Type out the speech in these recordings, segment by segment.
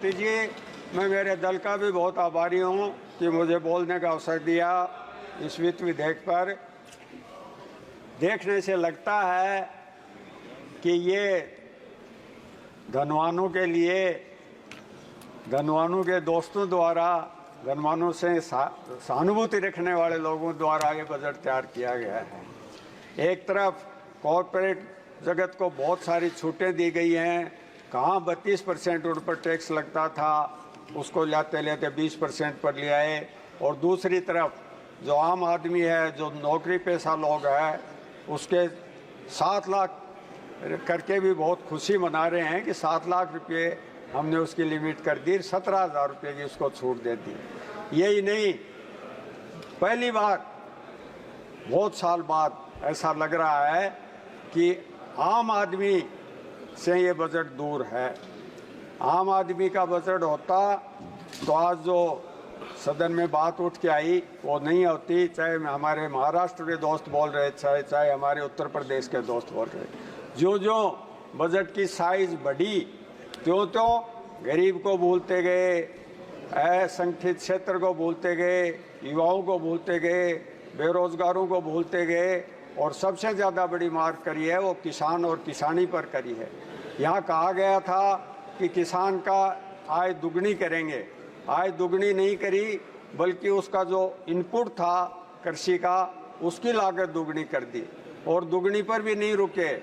जी, मैं मेरे दल का भी बहुत आभारी हूँ कि मुझे बोलने का अवसर दिया। इस वित्त विधेयक पर देखने से लगता है कि ये धनवानों के लिए, धनवानों के दोस्तों द्वारा, धनवानों से सहानुभूति रखने वाले लोगों द्वारा ये बजट तैयार किया गया है। एक तरफ कॉरपोरेट जगत को बहुत सारी छूटें दी गई हैं। कहाँ 32% उन पर टैक्स लगता था, उसको लाते लेते 20% पर ले आए। और दूसरी तरफ जो आम आदमी है, जो नौकरी पेशा लोग हैं, उसके 7 लाख करके भी बहुत खुशी मना रहे हैं कि 7 लाख रुपये हमने उसकी लिमिट कर दी, 17,000 रुपये की उसको छूट दे दी। यही नहीं, पहली बार बहुत साल बाद ऐसा लग रहा है कि आम आदमी से ये बजट दूर है। आम आदमी का बजट होता तो आज जो सदन में बात उठ के आई वो नहीं होती, चाहे हमारे महाराष्ट्र के दोस्त बोल रहे, चाहे हमारे उत्तर प्रदेश के दोस्त बोल रहे। जो जो बजट की साइज बढ़ी, त्यों त्यों गरीब को भूलते गए, असंगठित क्षेत्र को भूलते गए, युवाओं को भूलते गए, बेरोजगारों को भूलते गए। और सबसे ज़्यादा बड़ी मार करी है वो किसान और किसानी पर करी है। यहाँ कहा गया था कि किसान का आय दुगनी करेंगे, आय दुगनी नहीं करी, बल्कि उसका जो इनपुट था कृषि का, उसकी लागत दुगनी कर दी। और दुगनी पर भी नहीं रुके,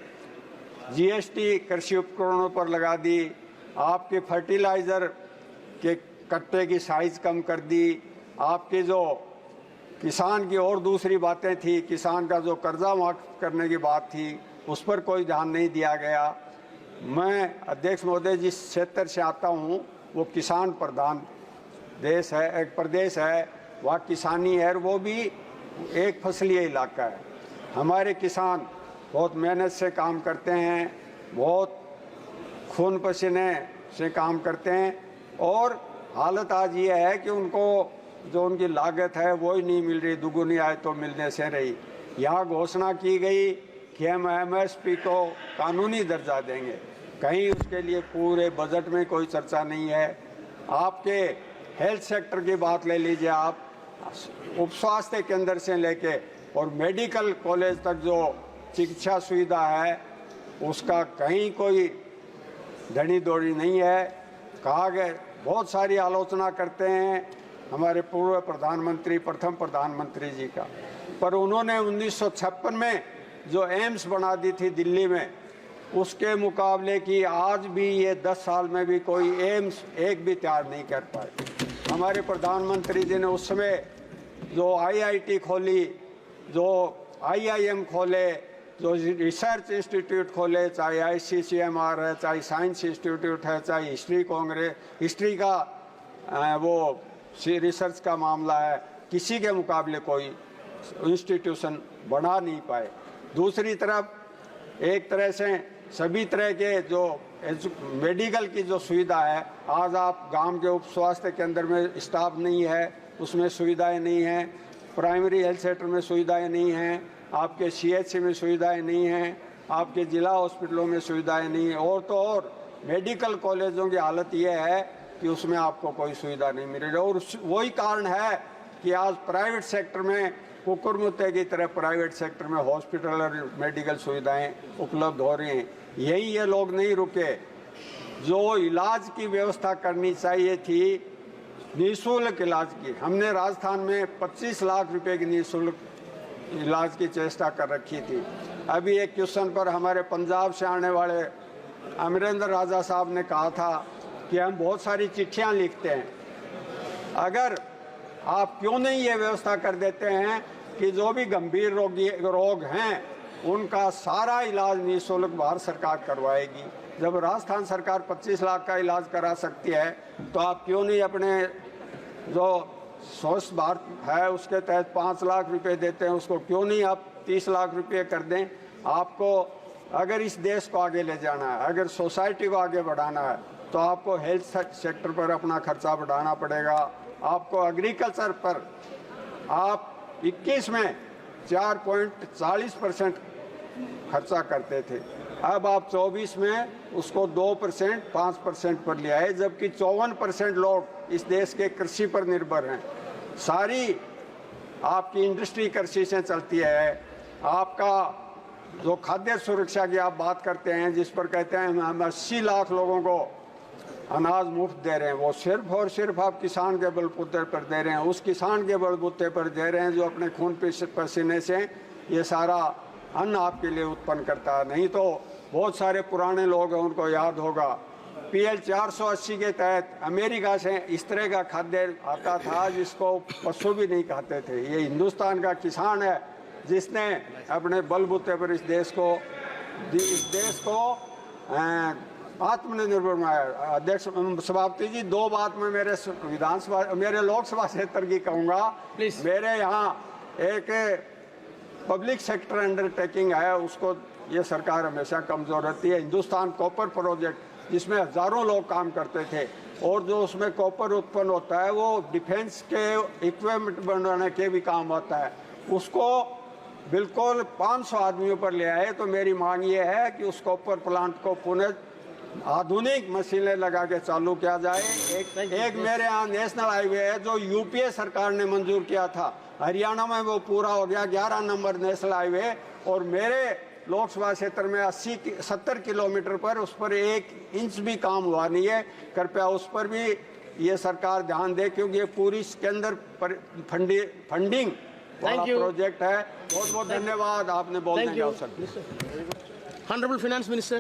जीएसटी कृषि उपकरणों पर लगा दी, आपके फर्टिलाइज़र के कट्टे की साइज़ कम कर दी, आपके जो किसान की और दूसरी बातें थी, किसान का जो कर्जा माफ करने की बात थी, उस पर कोई ध्यान नहीं दिया गया। मैं अध्यक्ष महोदय जिस क्षेत्र से आता हूँ वो किसान प्रधान देश है, एक प्रदेश है, वहाँ किसानी है, और वो भी एक फसलीय इलाका है। हमारे किसान बहुत मेहनत से काम करते हैं, बहुत खून पसीने से काम करते हैं, और हालत आज ये है कि उनको जो उनकी लागत है वो ही नहीं मिल रही, दुगुनी आय तो मिलने से रही। यहाँ घोषणा की गई कि हम एमएसपी को कानूनी दर्जा देंगे, कहीं उसके लिए पूरे बजट में कोई चर्चा नहीं है। आपके हेल्थ सेक्टर की बात ले लीजिए, आप उप स्वास्थ्य केंद्र से लेके और मेडिकल कॉलेज तक जो चिकित्सा सुविधा है उसका कहीं कोई धनी दौड़ी नहीं है। कहा गया, बहुत सारी आलोचना करते हैं हमारे पूर्व प्रधानमंत्री, प्रथम प्रधानमंत्री जी का, पर उन्होंने 1956 में जो एम्स बना दी थी दिल्ली में, उसके मुकाबले की आज भी ये 10 साल में भी कोई एम्स एक भी तैयार नहीं कर पाए। हमारे प्रधानमंत्री जी ने उस समय जो आईआईटी खोली, जो आईआईएम खोले, जो रिसर्च इंस्टीट्यूट खोले, चाहे आईसीसीएमआर है, चाहे साइंस इंस्टीट्यूट है, चाहे हिस्ट्री का वो रिसर्च का मामला है, किसी के मुकाबले कोई इंस्टीट्यूशन बना नहीं पाए। दूसरी तरफ एक तरह से सभी तरह के जो मेडिकल की जो सुविधा है, आज आप गांव के उप स्वास्थ्य केंद्र में स्टाफ नहीं है, उसमें सुविधाएं नहीं हैं, प्राइमरी हेल्थ सेंटर में सुविधाएं नहीं हैं, आपके सीएचसी में सुविधाएं नहीं हैं, आपके जिला हॉस्पिटलों में सुविधाएं नहीं हैं, और तो और मेडिकल कॉलेजों की हालत यह है कि उसमें आपको कोई सुविधा नहीं मिल रही। और वही कारण है कि आज प्राइवेट सेक्टर में कुकुरमुत्ते की तरह प्राइवेट सेक्टर में हॉस्पिटल और मेडिकल सुविधाएं उपलब्ध हो रही हैं। यही ये लोग नहीं रुके, जो इलाज की व्यवस्था करनी चाहिए थी, निःशुल्क इलाज की, हमने राजस्थान में 25 लाख रुपए की निःशुल्क इलाज की चेष्टा कर रखी थी। अभी एक क्वेश्चन पर हमारे पंजाब से आने वाले अमरेंद्र राजा साहब ने कहा था कि हम बहुत सारी चिट्ठियां लिखते हैं, अगर आप क्यों नहीं ये व्यवस्था कर देते हैं कि जो भी गंभीर रोग हैं उनका सारा इलाज निःशुल्क भारत सरकार करवाएगी। जब राजस्थान सरकार 25 लाख का इलाज करा सकती है, तो आप क्यों नहीं अपने जो स्वच्छ भारत है उसके तहत 5 लाख रुपए देते हैं, उसको क्यों नहीं आप 30 लाख रुपए कर दें। आपको अगर इस देश को आगे ले जाना है, अगर सोसाइटी को आगे बढ़ाना है, तो आपको हेल्थ सेक्टर पर अपना खर्चा बढ़ाना पड़ेगा। आपको एग्रीकल्चर पर आप 21 में 4.40% खर्चा करते थे, अब आप 24 में उसको 2%, 5% पर ले आए, जबकि 54% लोग इस देश के कृषि पर निर्भर हैं। सारी आपकी इंडस्ट्री कृषि से चलती है। आपका जो खाद्य सुरक्षा की आप बात करते हैं, जिस पर कहते हैं हम 80 लाख लोगों को अनाज मुफ्त दे रहे हैं, वो सिर्फ और सिर्फ आप किसान के बलबूते पर दे रहे हैं, उस किसान के बलबूते पर दे रहे हैं जो अपने खून पसीने से ये सारा अन्न आपके लिए उत्पन्न करता है। नहीं तो बहुत सारे पुराने लोग हैं, उनको याद होगा PL 480 के तहत अमेरिका से इस तरह का खाद्य आता था जिसको पशु भी नहीं खाते थे। ये हिंदुस्तान का किसान है जिसने अपने बलबूते पर इस देश को आत्मनिर्भर बनाया। अध्यक्ष सभापति जी, 2 बात मैं मेरे लोकसभा क्षेत्र की कहूँगा। मेरे यहाँ एक पब्लिक सेक्टर अंडरटेकिंग है, उसको ये सरकार हमेशा कमज़ोर रहती है। हिंदुस्तान कॉपर प्रोजेक्ट जिसमें हज़ारों लोग काम करते थे और जो उसमें कॉपर उत्पन्न होता है वो डिफेंस के इक्विपमेंट बनाने के भी काम आता है। उसको बिल्कुल 500 आदमियों पर ले आए। तो मेरी मांग ये है कि उस कॉपर प्लांट को पुनः आधुनिक मशीनें लगा के चालू किया जाए। एक मेरे यहाँ नेशनल हाईवे है जो यूपीए सरकार ने मंजूर किया था, हरियाणा में वो पूरा हो गया, 11 नंबर नेशनल हाईवे। और मेरे लोकसभा क्षेत्र में 70 किलोमीटर पर उस पर 1 इंच भी काम हुआ नहीं है। कृपया उस पर भी ये सरकार ध्यान दे, क्योंकि ये पूरी इसके अंदर फंडिंग वाला प्रोजेक्ट है। बहुत बहुत धन्यवाद आपने बोलने का अवसर दिया। Honorable Finance Minister.